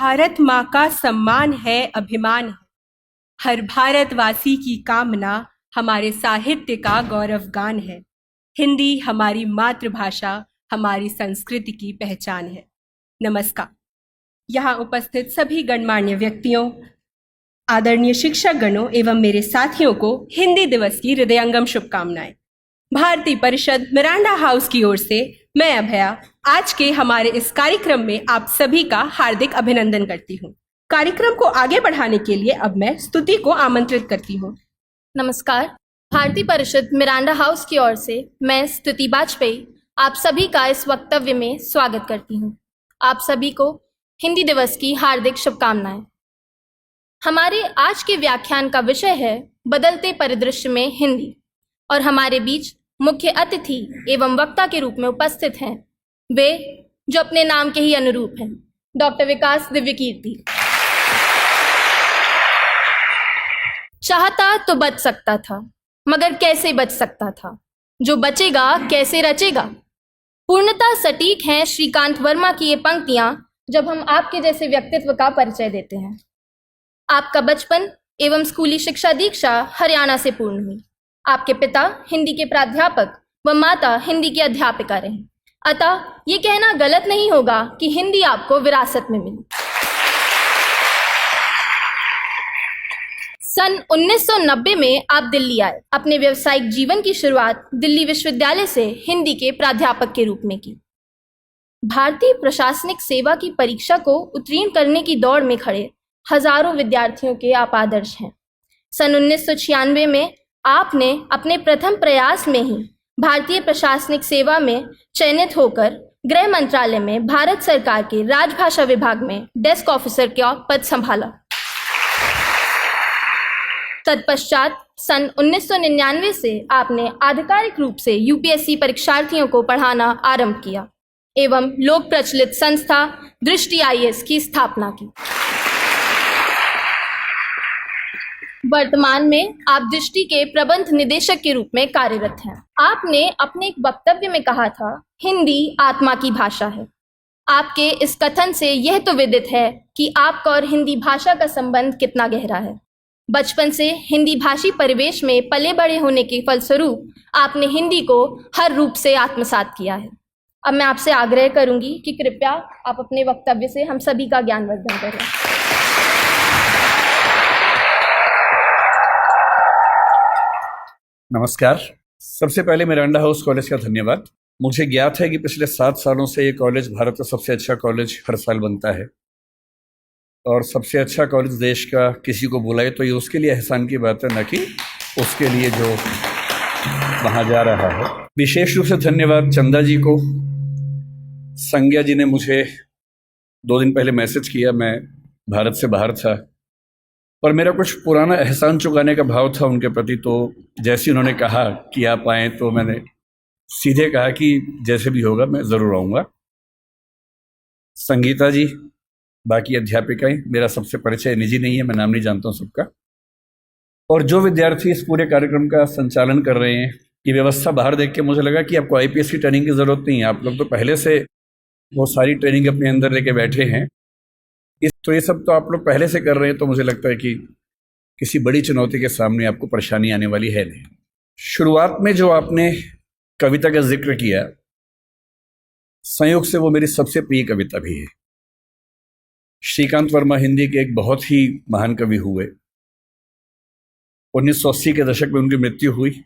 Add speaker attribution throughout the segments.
Speaker 1: भारत माँ का सम्मान है, अभिमान है। हर भारतवासी की कामना हमारे साहित्य का गौरवगान है। हिंदी हमारी मातृभाषा, हमारी संस्कृति की पहचान है। नमस्कार। यहाँ उपस्थित सभी गणमान्य व्यक्तियों, आदरणीय शिक्षक गणों एवं मेरे साथियों को हिंदी दिवस की हृदयंगम शुभकामनाएं। भारतीय परिषद मिरांडा हाउस की ओर से मैं अभया आज के हमारे इस कार्यक्रम में आप सभी का हार्दिक अभिनंदन करती हूँ। कार्यक्रम को आगे बढ़ाने के लिए अब मैं स्तुति को आमंत्रित करती हूँ।
Speaker 2: नमस्कार। भारतीय परिषद मिरांडा हाउस की ओर से मैं स्तुति वाजपेयी आप सभी का इस वक्तव्य में स्वागत करती हूँ। आप सभी को हिंदी दिवस की हार्दिक शुभकामनाएं। हमारे आज के व्याख्यान का विषय है बदलते परिदृश्य में हिंदी, और हमारे बीच मुख्य अतिथि एवं वक्ता के रूप में उपस्थित हैं वे जो अपने नाम के ही अनुरूप हैं, डॉक्टर विकास दिव्यकीर्ति। चाहता तो बच सकता था, मगर कैसे बच सकता था, जो बचेगा कैसे रचेगा। पूर्णतः सटीक हैं श्रीकांत वर्मा की ये पंक्तियां जब हम आपके जैसे व्यक्तित्व का परिचय देते हैं। आपका बचपन एवं स्कूली शिक्षा दीक्षा हरियाणा से पूर्ण हुई। आपके पिता हिंदी के प्राध्यापक व माता हिंदी की अध्यापिका रहीं, अतः ये कहना गलत नहीं होगा कि हिंदी आपको विरासत में मिली। सन 1990 में आप दिल्ली आए। अपने व्यावसायिक जीवन की शुरुआत दिल्ली विश्वविद्यालय से हिंदी के प्राध्यापक के रूप में की। भारतीय प्रशासनिक सेवा की परीक्षा को उत्तीर्ण करने की दौड़ में खड़े हजारों विद्यार्थियों के आप आदर्श हैं। सन 1996 में आपने अपने प्रथम प्रयास में ही भारतीय प्रशासनिक सेवा में चयनित होकर गृह मंत्रालय में भारत सरकार के राजभाषा विभाग में डेस्क ऑफिसर का पद संभाला। तत्पश्चात सन 1999 से आपने आधिकारिक रूप से यूपीएससी परीक्षार्थियों को पढ़ाना आरंभ किया एवं लोक प्रचलित संस्था दृष्टि आईएएस की स्थापना की। वर्तमान में आप दृष्टि के प्रबंध निदेशक के रूप में कार्यरत हैं। आपने अपने एक वक्तव्य में कहा था, हिंदी आत्मा की भाषा है। आपके इस कथन से यह तो विदित है कि आपका और हिंदी भाषा का संबंध कितना गहरा है। बचपन से हिंदी भाषी परिवेश में पले बड़े होने के फलस्वरूप आपने हिंदी को हर रूप से आत्मसात किया है। अब मैं आपसे आग्रह करूंगी कि कृपया आप अपने वक्तव्य से हम सभी का ज्ञानवर्धन करें।
Speaker 3: नमस्कार। सबसे पहले मिरांडा हाउस कॉलेज का धन्यवाद। मुझे ज्ञात है कि पिछले 7 सालों से ये कॉलेज भारत का सबसे अच्छा कॉलेज हर साल बनता है, और सबसे अच्छा कॉलेज देश का किसी को बुलाए तो ये उसके लिए एहसान की बात है, न कि उसके लिए जो वहाँ जा रहा है। विशेष रूप से धन्यवाद चंदा जी को। संज्ञा जी ने मुझे 2 दिन पहले मैसेज किया, मैं भारत से बाहर था और मेरा कुछ पुराना एहसान चुकाने का भाव था उनके प्रति। तो जैसे उन्होंने कहा कि आप आएँ तो मैंने सीधे कहा कि जैसे भी होगा मैं ज़रूर आऊँगा। संगीता जी, बाकी अध्यापिकाएं, मेरा सबसे परिचय निजी नहीं है, मैं नाम नहीं जानता हूँ सबका। और जो विद्यार्थी इस पूरे कार्यक्रम का संचालन कर रहे हैं, ये व्यवस्था बाहर देख के मुझे लगा कि आपको आईपीएस की ट्रेनिंग की ज़रूरत नहीं है। आप लोग तो पहले से वो सारी ट्रेनिंग अपने अंदर लेके बैठे हैं। तो ये सब तो आप लोग पहले से कर रहे हैं, तो मुझे लगता है कि किसी बड़ी चुनौती के सामने आपको परेशानी आने वाली है नहीं। शुरुआत में जो आपने कविता का जिक्र किया, संयोग से वो मेरी सबसे प्रिय कविता भी है। श्रीकांत वर्मा हिंदी के एक बहुत ही महान कवि हुए। 1980 के दशक में उनकी मृत्यु हुई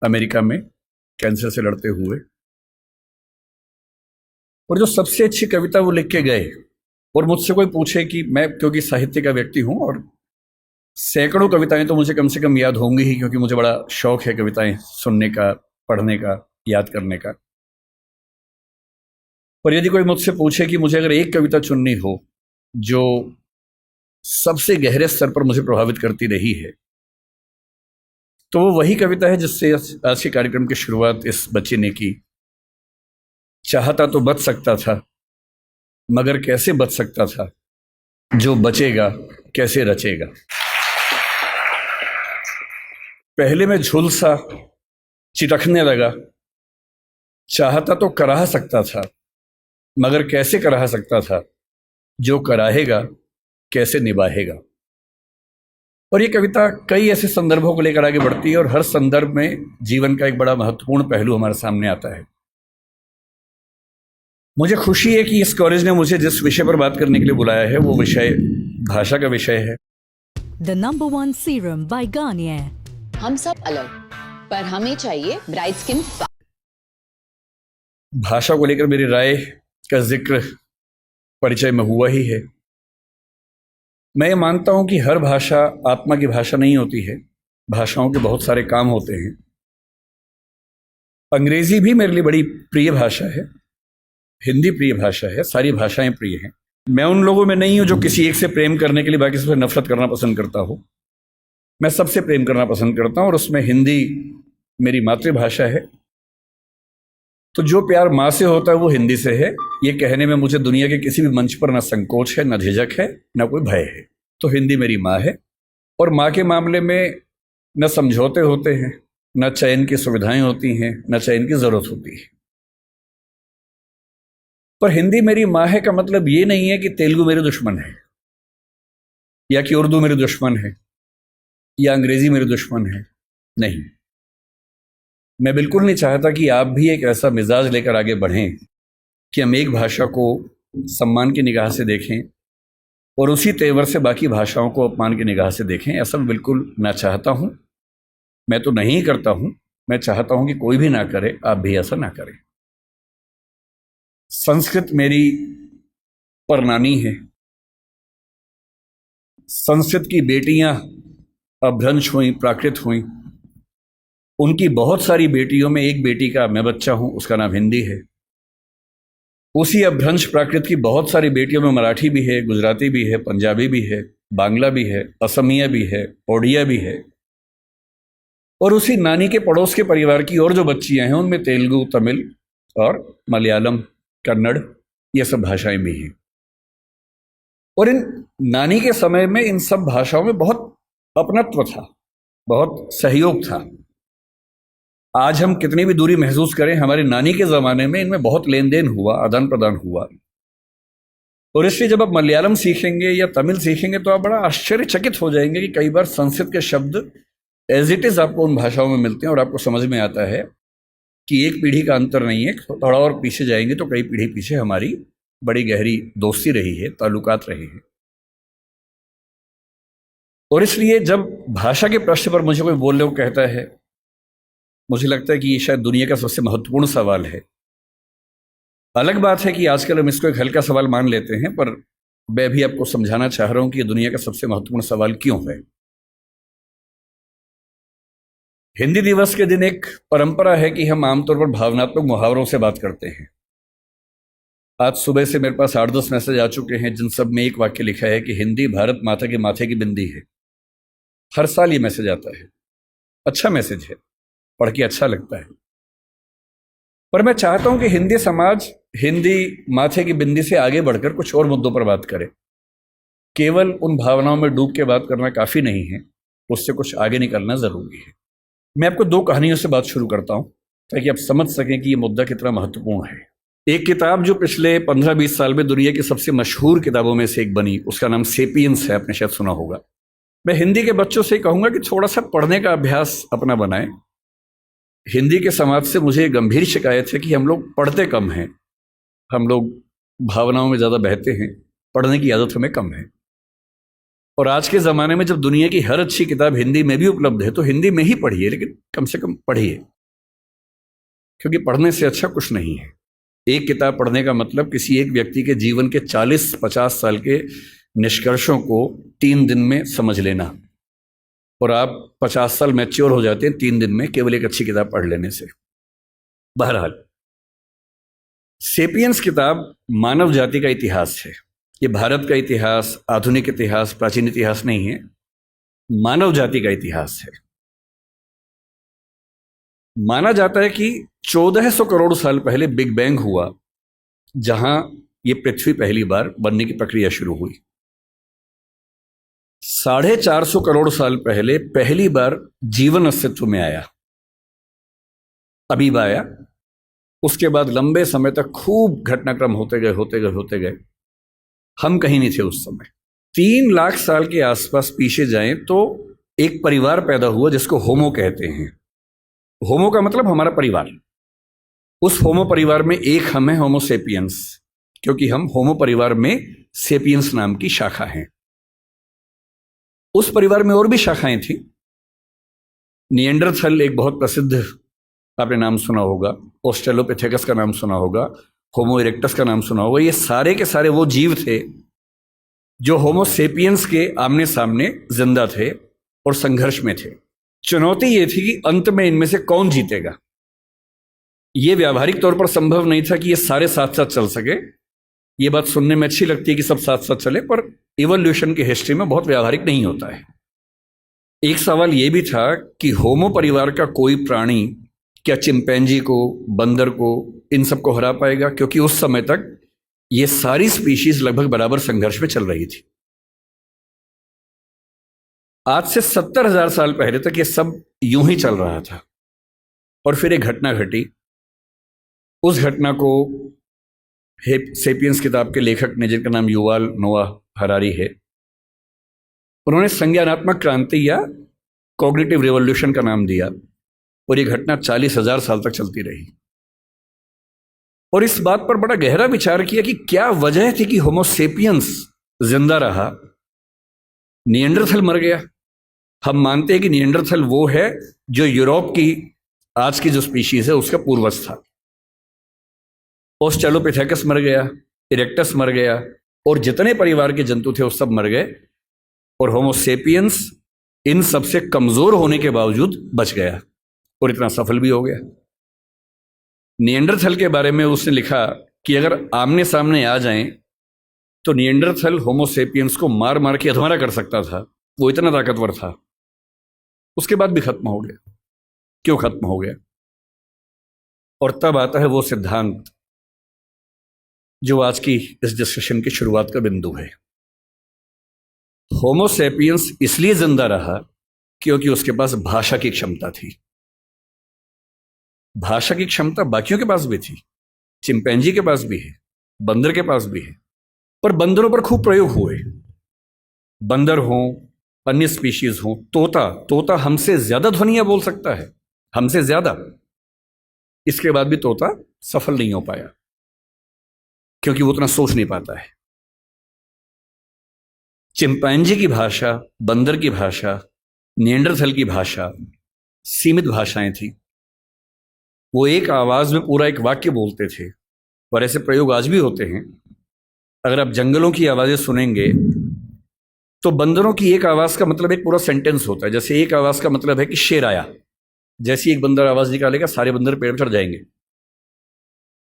Speaker 3: अमेरिका में कैंसर से लड़ते हुए। और जो सबसे अच्छी कविता वो लिख के गए, और मुझसे कोई पूछे कि मैं, क्योंकि साहित्य का व्यक्ति हूँ और सैकड़ों कविताएं तो मुझे कम से कम याद होंगी ही, क्योंकि मुझे बड़ा शौक है कविताएं सुनने का, पढ़ने का, याद करने का। और यदि कोई मुझसे पूछे कि मुझे अगर एक कविता चुननी हो जो सबसे गहरे स्तर पर मुझे प्रभावित करती रही है, तो वो वही कविता है जिससे आज के कार्यक्रम की शुरुआत इस बच्चे ने की। चाहता तो बच सकता था, मगर कैसे बच सकता था, जो बचेगा कैसे रचेगा। पहले मैं झुलसा चिटकने लगा, चाहता तो कराह सकता था, मगर कैसे कराह सकता था, जो कराहेगा कैसे निभाएगा। और ये कविता कई ऐसे संदर्भों को लेकर आगे बढ़ती है और हर संदर्भ में जीवन का एक बड़ा महत्वपूर्ण पहलू हमारे सामने आता है। मुझे खुशी है कि इस कॉलेज ने मुझे जिस विषय पर बात करने के लिए बुलाया है वो विषय भाषा का विषय है।
Speaker 4: The number one serum by Garnier.
Speaker 5: हम सब अलग, पर हमें चाहिए ब्राइट स्किन।
Speaker 3: भाषा को लेकर मेरी राय का जिक्र परिचय में हुआ ही है। मैं ये मानता हूं कि हर भाषा आत्मा की भाषा नहीं होती है, भाषाओं के बहुत सारे काम होते हैं। अंग्रेजी भी मेरे लिए बड़ी प्रिय भाषा है, हिंदी प्रिय भाषा है, सारी भाषाएं प्रिय हैं। मैं उन लोगों में नहीं हूं जो किसी एक से प्रेम करने के लिए बाकी सबसे नफरत करना पसंद करता हो। मैं सबसे प्रेम करना पसंद करता हूं और उसमें हिंदी मेरी मातृभाषा है। तो जो प्यार माँ से होता है वो हिंदी से है, ये कहने में मुझे दुनिया के किसी भी मंच पर ना संकोच है, ना झिझक है, ना कोई भय है। तो हिंदी मेरी माँ है और माँ के मामले में न समझौते होते हैं, न चयन की सुविधाएं होती हैं, न चयन की जरूरत होती है। पर हिंदी मेरी माँ है का मतलब ये नहीं है कि तेलुगु मेरे दुश्मन है, या कि उर्दू मेरे दुश्मन है, या अंग्रेजी मेरे दुश्मन है। नहीं, मैं बिल्कुल नहीं चाहता कि आप भी एक ऐसा मिजाज लेकर आगे बढ़ें कि हम एक भाषा को सम्मान की निगाह से देखें और उसी तेवर से बाकी भाषाओं को अपमान की निगाह से देखें। ऐसा मैं बिल्कुल ना चाहता हूं, मैं तो नहीं करता हूं। मैं चाहता हूं कि कोई भी ना करे, आप भी ऐसा ना करें। संस्कृत मेरी परनानी है। संस्कृत की बेटियां अपभ्रंश हुई, प्राकृत हुई। उनकी बहुत सारी बेटियों में एक बेटी का मैं बच्चा हूं, उसका नाम हिंदी है। उसी अपभ्रंश प्राकृत की बहुत सारी बेटियों में मराठी भी है, गुजराती भी है, पंजाबी भी है, बांग्ला भी है, असमिया भी है, ओडिया भी है। और उसी नानी के पड़ोस के परिवार की और जो बच्चियां हैं उनमें तेलुगु, तमिल और मलयालम, कन्नड़, ये सब भाषाएं भी हैं। और इन नानी के समय में इन सब भाषाओं में बहुत अपनत्व था, बहुत सहयोग था। आज हम कितनी भी दूरी महसूस करें, हमारी नानी के ज़माने में इनमें बहुत लेन देन हुआ, आदान प्रदान हुआ। और इसलिए जब आप मलयालम सीखेंगे या तमिल सीखेंगे तो आप बड़ा आश्चर्यचकित हो जाएंगे कि कई बार संस्कृत के शब्द एज इट इज़ आपको उन भाषाओं में मिलते हैं और आपको समझ में आता है कि एक पीढ़ी का अंतर नहीं है। थोड़ा और पीछे जाएंगे तो कई पीढ़ी पीछे हमारी बड़ी गहरी दोस्ती रही है, ताल्लुकात रहे हैं। और इसलिए जब भाषा के प्रश्न पर मुझे कोई बोलने को कहता है, मुझे लगता है कि ये शायद दुनिया का सबसे महत्वपूर्ण सवाल है। अलग बात है कि आजकल हम इसको एक हल्का सवाल मान लेते हैं, पर मैं भी आपको समझाना चाह रहा हूं कि ये दुनिया का सबसे महत्वपूर्ण सवाल क्यों है। हिंदी दिवस के दिन एक परंपरा है कि हम आमतौर पर भावनात्मक मुहावरों से बात करते हैं। आज सुबह से मेरे पास 8-10 मैसेज आ चुके हैं जिन सब में एक वाक्य लिखा है कि हिंदी भारत माता के माथे की बिंदी है। हर साल ये मैसेज आता है, अच्छा मैसेज है, पढ़ के अच्छा लगता है। पर मैं चाहता हूं कि हिंदी समाज हिंदी माथे की बिंदी से आगे बढ़कर कुछ और मुद्दों पर बात करे। केवल उन भावनाओं में डूब के बात करना काफ़ी नहीं है, उससे कुछ आगे निकलना ज़रूरी है। मैं आपको 2 कहानियों से बात शुरू करता हूं ताकि आप समझ सकें कि ये मुद्दा कितना महत्वपूर्ण है। एक किताब जो पिछले 15-20 साल में दुनिया की सबसे मशहूर किताबों में से एक बनी, उसका नाम सेपियंस है, आपने शायद सुना होगा। मैं हिंदी के बच्चों से कहूँगा कि थोड़ा सा पढ़ने का अभ्यास अपना बनाएं। हिंदी के समाज से मुझे गंभीर शिकायत है कि हम लोग पढ़ते कम हैं, हम लोग भावनाओं में ज़्यादा बहते हैं, पढ़ने की आदत हमें कम है। और आज के ज़माने में जब दुनिया की हर अच्छी किताब हिंदी में भी उपलब्ध है तो हिंदी में ही पढ़िए, लेकिन कम से कम पढ़िए, क्योंकि पढ़ने से अच्छा कुछ नहीं है। एक किताब पढ़ने का मतलब किसी एक व्यक्ति के जीवन के 40-50 साल के निष्कर्षों को 3 दिन में समझ लेना, और आप 50 साल मैच्योर हो जाते हैं 3 दिन में केवल एक अच्छी किताब पढ़ लेने से। बहरहाल, सेपियंस किताब मानव जाति का इतिहास है। ये भारत का इतिहास, आधुनिक इतिहास, प्राचीन इतिहास नहीं है, मानव जाति का इतिहास है। माना जाता है कि 1400 करोड़ साल पहले बिग बैंग हुआ, जहां ये पृथ्वी पहली बार बनने की प्रक्रिया शुरू हुई। 450 करोड़ साल पहले पहली बार जीवन अस्तित्व में आया, अमीबा आया। उसके बाद लंबे समय तक खूब घटनाक्रम होते गए। हम कहीं नहीं थे उस समय। 3 लाख साल के आसपास पीछे जाएं तो एक परिवार पैदा हुआ जिसको होमो कहते हैं। होमो का मतलब हमारा परिवार। उस होमो परिवार में एक हम हैं, होमो सेपियंस, क्योंकि हम होमो परिवार में सेपियंस नाम की शाखा हैं। उस परिवार में और भी शाखाएं थी। निएंडरथल एक बहुत प्रसिद्ध, आपने नाम सुना होगा, ऑस्ट्रेलोपिथेकस का नाम सुना होगा, होमो इरेक्टस का नाम सुना होगा। ये सारे के सारे वो जीव थे जो होमो सेपियंस के आमने सामने जिंदा थे और संघर्ष में थे। चुनौती ये थी कि अंत में इनमें से कौन जीतेगा। ये व्यावहारिक तौर पर संभव नहीं था कि ये सारे साथ साथ चल सके। ये बात सुनने में अच्छी लगती है कि सब साथ साथ चले, पर इवोल्यूशन की हिस्ट्री में बहुत व्यावहारिक नहीं होता है। एक सवाल ये भी था कि होमो परिवार का कोई प्राणी क्या चिंपैंजी को, बंदर को, इन सबको हरा पाएगा, क्योंकि उस समय तक ये सारी स्पीशीज लगभग बराबर संघर्ष में चल रही थी। आज से 70,000 साल पहले तक ये सब यूं ही चल रहा था और फिर एक घटना घटी। उस घटना को सेपियंस किताब के लेखक ने, जिनका नाम युवाल नोआ हरारी है, उन्होंने संज्ञानात्मक क्रांति या कॉग्निटिव रिवॉल्यूशन का नाम दिया और ये घटना 40,000 साल तक चलती रही। और इस बात पर बड़ा गहरा विचार किया कि क्या वजह थी कि होमो सेपियंस जिंदा रहा, निएंडरथल मर गया। हम मानते हैं कि निएंडरथल वो है जो यूरोप की आज की जो स्पीशीज है उसका पूर्वज था। ऑस्ट्रेलोपिथेकस मर गया, इरेक्टस मर गया और जितने परिवार के जंतु थे वो सब मर गए और होमो सेपियंस इन सबसे कमजोर होने के बावजूद बच गया और इतना सफल भी हो गया। निएंडरथल के बारे में उसने लिखा कि अगर आमने सामने आ जाएं तो निएंडरथल होमो सेपियंस को मार मार के अधमरा कर सकता था, वो इतना ताकतवर था। उसके बाद भी खत्म हो गया। क्यों खत्म हो गया? और तब आता है वो सिद्धांत जो आज की इस डिस्कशन की शुरुआत का बिंदु है। होमो सेपियंस इसलिए जिंदा रहा क्योंकि उसके पास भाषा की क्षमता थी। भाषा की क्षमता बाकियों के पास भी थी, चिंपैंजी के पास भी है, बंदर के पास भी है, पर बंदरों पर खूब प्रयोग हुए। बंदर हो, अन्य स्पीशीज हो, तोता हमसे ज्यादा ध्वनियां बोल सकता है, हमसे ज्यादा। इसके बाद भी तोता सफल नहीं हो पाया क्योंकि वो उतना सोच नहीं पाता है। चिंपैंजी की भाषा, बंदर की भाषा, निएंडरथल की भाषा सीमित भाषाएं थी। वो एक आवाज में पूरा एक वाक्य बोलते थे और ऐसे प्रयोग आज भी होते हैं। अगर आप जंगलों की आवाजें सुनेंगे तो बंदरों की एक आवाज का मतलब एक पूरा सेंटेंस होता है। जैसे एक आवाज का मतलब है कि शेर आया, जैसे एक बंदर आवाज निकालेगा सारे बंदर पेड़ पर चढ़ जाएंगे।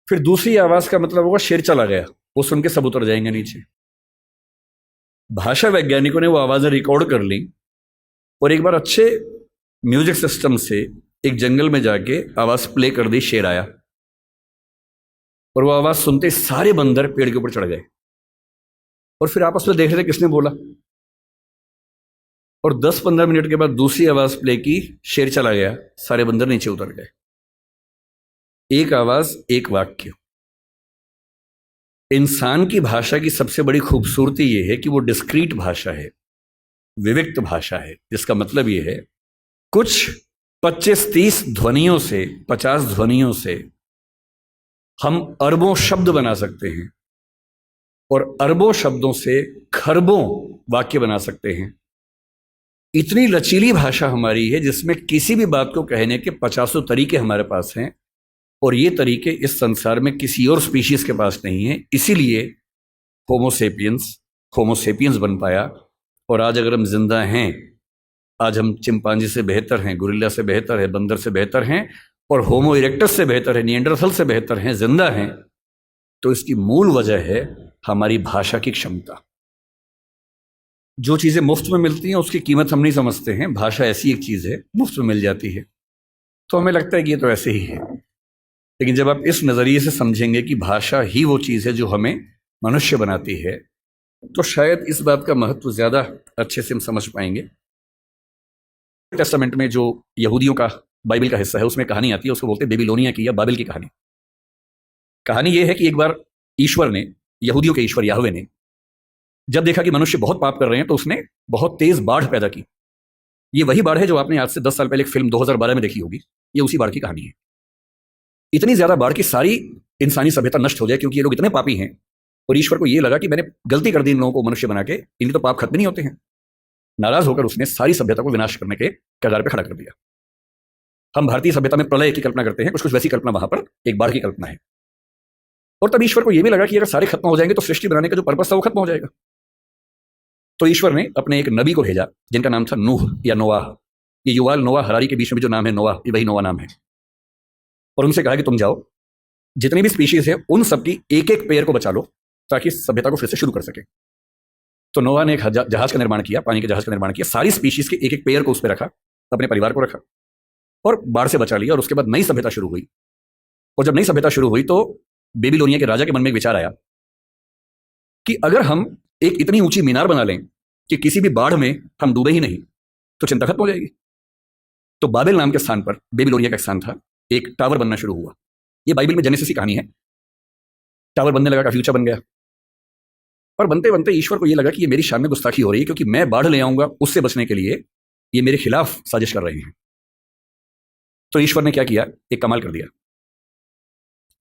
Speaker 3: फिर दूसरी आवाज का मतलब होगा शेर चला गया, वो सुन के सब उतर जाएंगे नीचे। भाषा वैज्ञानिकों ने वो आवाजें रिकॉर्ड कर ली और एक बार अच्छे म्यूजिक सिस्टम से एक जंगल में जाके आवाज प्ले कर दी, शेर आया, और वो आवाज सुनते सारे बंदर पेड़ के ऊपर चढ़ गए और फिर आपस में देख रहे थे किसने बोला। और 10-15 मिनट के बाद दूसरी आवाज प्ले की, शेर चला गया, सारे बंदर नीचे उतर गए। एक आवाज, एक वाक्य। इंसान की भाषा की सबसे बड़ी खूबसूरती यह है कि वो डिस्क्रीट भाषा है, विविक्त भाषा है, जिसका मतलब यह है कुछ 25-30 ध्वनियों से, 50 ध्वनियों से हम अरबों शब्द बना सकते हैं और अरबों शब्दों से खरबों वाक्य बना सकते हैं। इतनी लचीली भाषा हमारी है जिसमें किसी भी बात को कहने के 50 तरीके हमारे पास हैं और ये तरीके इस संसार में किसी और स्पीशीज के पास नहीं है। इसीलिए होमो सेपियंस बन पाया। और आज अगर हम जिंदा हैं, आज हम चिंपांजी से बेहतर हैं, गोरिल्ला से बेहतर है, बंदर से बेहतर हैं और होमो इरेक्टस से बेहतर है, निएंडरथल से बेहतर हैं, जिंदा हैं, तो इसकी मूल वजह है हमारी भाषा की क्षमता। जो चीजें मुफ्त में मिलती हैं उसकी कीमत हम नहीं समझते हैं। भाषा ऐसी एक चीज है, मुफ्त में मिल जाती है तो हमें लगता है कि ये तो ऐसे ही है। लेकिन जब आप इस नजरिए से समझेंगे कि भाषा ही वो चीज है जो हमें मनुष्य बनाती है, तो शायद इस बात का महत्व ज्यादा अच्छे से हम समझ पाएंगे। टेस्टामेंट में जो यहूदियों का बाइबल का हिस्सा है उसमें कहानी आती है, उसको बोलते हैं बेबीलोनिया की या बाबिल की कहानी। कहानी यह है कि एक बार ईश्वर ने, यहूदियों के ईश्वर याहवे ने, जब देखा कि मनुष्य बहुत पाप कर रहे हैं तो उसने बहुत तेज बाढ़ पैदा की। ये वही बाढ़ है जो आपने आज से 10 साल पहले एक फिल्म 2012 में देखी होगी। ये उसी बाढ़ की कहानी है। इतनी ज्यादा बाढ़ की सारी इंसानी सभ्यता नष्ट हो जाए क्योंकि ये लोग इतने पापी हैं और ईश्वर को ये लगा कि मैंने गलती कर दी इन लोगों को मनुष्य बना के, इनके तो पाप खत्म नहीं होते हैं। नाराज होकर उसने सारी सभ्यता को विनाश करने के कगार पर खड़ा कर दिया। हम भारतीय सभ्यता में प्रलय की कल्पना करते हैं, कुछ कुछ वैसी कल्पना वहां पर एक बाढ़ की कल्पना है। और तब ईश्वर को यह भी लगा कि अगर सारे खत्म हो जाएंगे तो सृष्टि बनाने का जो पर्पस था वो खत्म हो जाएगा। तो ईश्वर ने अपने एक नबी को भेजा जिनका नाम था नूह या नोआह। ये युवाल नोआह हरारी के बीच में भी जो नाम है नोआह, ये वही नोआह नाम है। और उनसे कहा कि तुम जाओ, जितनी भी स्पीशीज है उन सबकी एक एक पेयर को बचा लो ताकि सभ्यता को फिर से शुरू कर सके। तो नोआह ने एक जहाज का निर्माण किया, पानी के जहाज का निर्माण किया, सारी स्पीशीज के एक एक पेयर को उस पर रखा, अपने परिवार को रखा और बाढ़ से बचा लिया। और उसके बाद नई सभ्यता शुरू हुई। और जब नई सभ्यता शुरू हुई तो बेबीलोनिया के राजा के मन में एक विचार आया कि अगर हम एक इतनी ऊंची मीनार बना लें कि किसी भी बाढ़ में हम डूबे ही नहीं तो चिंता खत्म हो जाएगी। तो बाबेल नाम के स्थान पर, बेबीलोनिया का स्थान था, एक टावर बनना शुरू हुआ। ये बाइबल में जेनेसिस की कहानी है। टावर बनने लगा, काफी ऊंचा बन गया। और बनते बनते ईश्वर को यह लगा कि ये मेरी शान में गुस्ताखी हो रही है क्योंकि मैं बाढ़ ले आऊंगा, उससे बचने के लिए ये मेरे खिलाफ साजिश कर रहे हैं। तो ईश्वर ने क्या किया, एक कमाल कर दिया।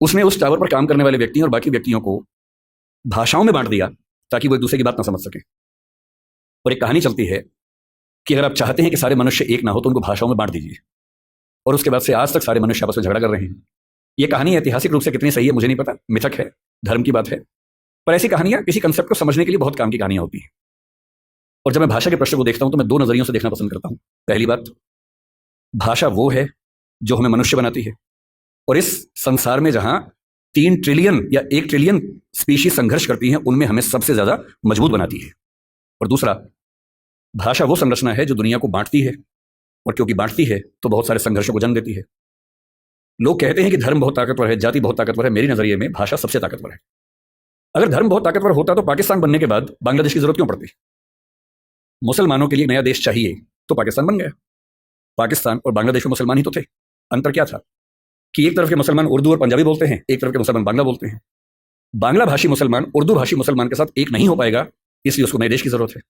Speaker 3: उसने उस टावर पर काम करने वाले व्यक्तियों और बाकी व्यक्तियों को भाषाओं में बांट दिया ताकि वो एक दूसरे की बात ना समझ सके। और एक कहानी चलती है कि अगर आप चाहते हैं कि सारे मनुष्य एक ना हो तो उनको भाषाओं में बांट दीजिए। और उसके बाद से आज तक सारे मनुष्य आपस में झगड़ा कर रहे हैं। ये कहानी ऐतिहासिक रूप से कितनी सही है मुझे नहीं पता, मिथक है, धर्म की बात है, पर ऐसी कहानियां किसी कंसेप्ट को समझने के लिए बहुत काम की कहानियां होती हैं। और जब मैं भाषा के प्रश्न को देखता हूं तो मैं दो नजरियों से देखना पसंद करता हूं। पहली बात, भाषा वो है जो हमें मनुष्य बनाती है। और इस संसार में जहां 3 ट्रिलियन या 1 ट्रिलियन स्पीशीज संघर्ष करती हैं उनमें हमें सबसे ज्यादा मजबूत बनाती है। और दूसरा, भाषा वो संरचना है जो दुनिया को बांटती है और क्योंकि बांटती है तो बहुत सारे संघर्षों को जन्म देती है। लोग कहते हैं कि धर्म बहुत ताकतवर है, जाति बहुत ताकतवर है। मेरी नजरिए में भाषा सबसे ताकतवर है। अगर धर्म बहुत ताकतवर होता तो पाकिस्तान बनने के बाद बांग्लादेश की जरूरत क्यों पड़ती? मुसलमानों के लिए नया देश चाहिए तो पाकिस्तान बन गया। पाकिस्तान और बांग्लादेश में मुसलमान ही तो थे। अंतर क्या था कि एक तरफ के मुसलमान उर्दू और पंजाबी बोलते हैं, एक तरफ के मुसलमान बांग्ला बोलते हैं। बांग्ला भाषी मुसलमान उर्दू भाषी मुसलमान के साथ एक नहीं हो पाएगा, इसलिए उसको नए देश की जरूरत है।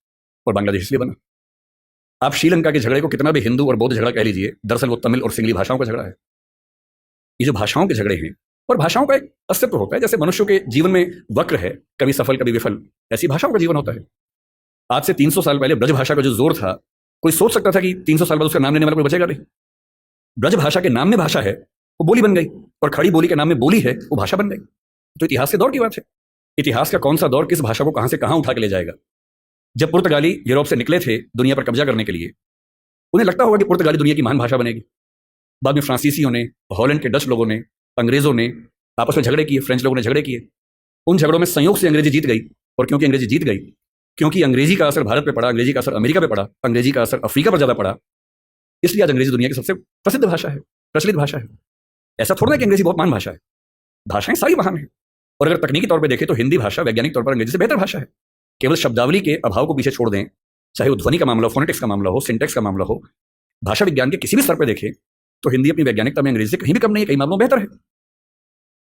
Speaker 3: और बांग्लादेश इसलिए बना। आप श्रीलंका के झगड़े को कितना भी हिंदू और बौद्ध झगड़ा कह लीजिए, दरअसल वो तमिल और सिंगली भाषाओं का झगड़ा है। ये जो भाषाओं के झगड़े हैं, और भाषाओं का एक अस्तित्व होता है, जैसे मनुष्यों के जीवन में वक्र है, कभी सफल कभी विफल, ऐसी भाषाओं का जीवन होता है। आज से 300 साल पहले ब्रज भाषा का जो जोर था, कोई सोच सकता था कि 300 साल बाद उसका नाम लेने वाला कोई बचेगा नहीं। ब्रज भाषा के नाम में भाषा है, वो बोली बन गई, और खड़ी बोली के नाम में बोली है, वो भाषा बन गई। तो इतिहास के दौर की बात है। इतिहास का कौन सा दौर किस भाषा को कहां से कहां उठा के ले जाएगा। जब पुर्तगाली यूरोप से निकले थे दुनिया पर कब्जा करने के लिए, उन्हें लगता होगा कि पुर्तगाली दुनिया की महान भाषा बनेगी। बाद में फ्रांसीसियों ने, हॉलैंड के डच लोगों ने, अंग्रेजों ने आपस में झगड़े किए, फ्रेंच लोगों ने झगड़े किए। उन झगड़ों में संयोग से अंग्रेजी जीत गई। और क्योंकि अंग्रेजी जीत गई, क्योंकि अंग्रेजी का असर भारत पे पड़ा, अंग्रेजी का असर अमेरिका पे पड़ा, अंग्रेजी का असर अफ्रीका पर ज्यादा पड़ा, इसलिए आज अंग्रेजी दुनिया की सबसे प्रसिद्ध भाषा है, प्रचलित भाषा है। ऐसा थोड़ा ना कि अंग्रेजी बहुत महान भाषा है, भाषाएं सारी महान है। और अगर तकनीकी तौर पर देखें तो हिंदी भाषा वैज्ञानिक तौर पर अंग्रेजी से बेहतर भाषा है। केवल शब्दावली के अभाव को पीछे छोड़ दें, चाहे वो ध्वनि का मामला हो, फोनेटिक्स का मामला हो, सिंटेक्स का मामला हो, भाषा विज्ञान के किसी भी स्तर पर देखें तो हिंदी अपनी वैज्ञानिकता में अंग्रेजी से कहीं भी कम नहीं है, कई मामलों में बेहतर है।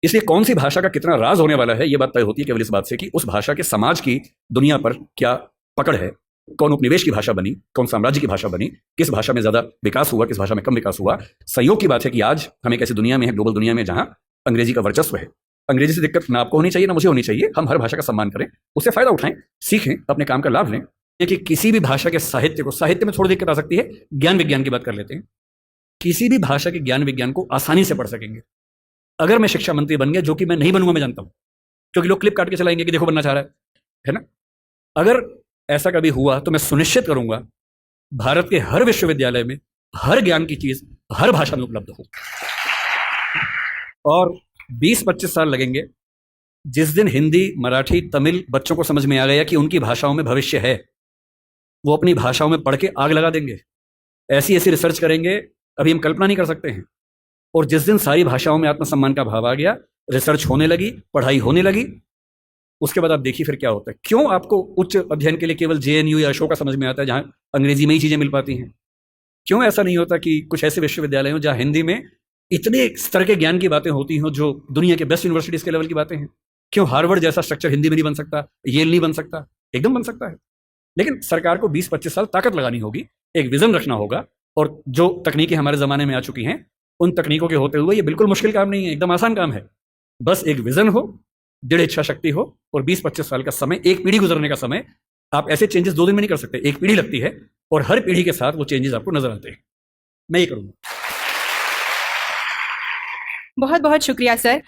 Speaker 3: इसलिए कौन सी भाषा का कितना राज होने वाला है, यह बात तय होती है केवल इस बात से कि उस भाषा के समाज की दुनिया पर क्या पकड़ है, कौन उपनिवेश की भाषा बनी, कौन साम्राज्य की भाषा बनी, किस भाषा में ज्यादा विकास हुआ, किस भाषा में कम विकास हुआ। संयोग की बात है कि आज हम एक ऐसी दुनिया में है, ग्लोबल दुनिया में, जहां अंग्रेजी का वर्चस्व है। अंग्रेजी से दिक्कत ना आपको होनी चाहिए ना मुझे होनी चाहिए। हम हर भाषा का सम्मान करें, उससे फायदा उठाएं, सीखें, अपने काम का लाभ लें। कि किसी भी भाषा के साहित्य को, साहित्य में थोड़ी दिक्कत आ सकती है, ज्ञान विज्ञान की बात कर लेते हैं। किसी भी भाषा के ज्ञान विज्ञान को आसानी से पढ़ सकेंगे। अगर मैं शिक्षा मंत्री बन गया, जो कि मैं नहीं बनूंगा, मैं जानता हूं, क्योंकि लोग क्लिप काट के चलाएंगे कि देखो बनना चाह रहा है ना। अगर ऐसा कभी हुआ तो मैं सुनिश्चित करूंगा भारत के हर विश्वविद्यालय में हर ज्ञान की चीज हर भाषा में उपलब्ध हो। और 20-25 साल लगेंगे, जिस दिन हिंदी, मराठी, तमिल बच्चों को समझ में आ गया कि उनकी भाषाओं में भविष्य है, वो अपनी भाषाओं में पढ़ के आग लगा देंगे। ऐसी ऐसी रिसर्च करेंगे, अभी हम कल्पना नहीं कर सकते हैं। और जिस दिन सारी भाषाओं में आत्मसम्मान का भाव आ गया, रिसर्च होने लगी, पढ़ाई होने लगी, उसके बाद आप देखिए फिर क्या होता है। क्यों आपको उच्च अध्ययन के लिए केवल JNU या अशोका समझ में आता है, जहां अंग्रेजी में ही चीजें मिल पाती हैं? क्यों ऐसा नहीं होता कि कुछ ऐसे विश्वविद्यालय हो जहां हिंदी में इतने स्तर के ज्ञान की बातें होती हों जो दुनिया के बेस्ट यूनिवर्सिटीज के लेवल की बातें हैं? क्यों हार्वर्ड जैसा स्ट्रक्चर हिंदी में नहीं बन सकता, येल नहीं बन सकता? एकदम बन सकता है। लेकिन सरकार को 20-25 साल ताकत लगानी होगी, एक विजन रखना होगा, और जो तकनीकें हमारे ज़माने में आ चुकी हैं उन तकनीकों के होते हुए ये बिल्कुल मुश्किल काम नहीं है, एकदम आसान काम है। बस एक विजन हो, दृढ़ इच्छा शक्ति हो, और 20-25 साल का समय, एक पीढ़ी गुजरने का समय। आप ऐसे चेंजेस 2 दिन में नहीं कर सकते, एक पीढ़ी लगती है, और हर पीढ़ी के साथ वो चेंजेस आपको नजर आते हैं। मैं ये करूँगा।
Speaker 1: बहुत बहुत शुक्रिया सर।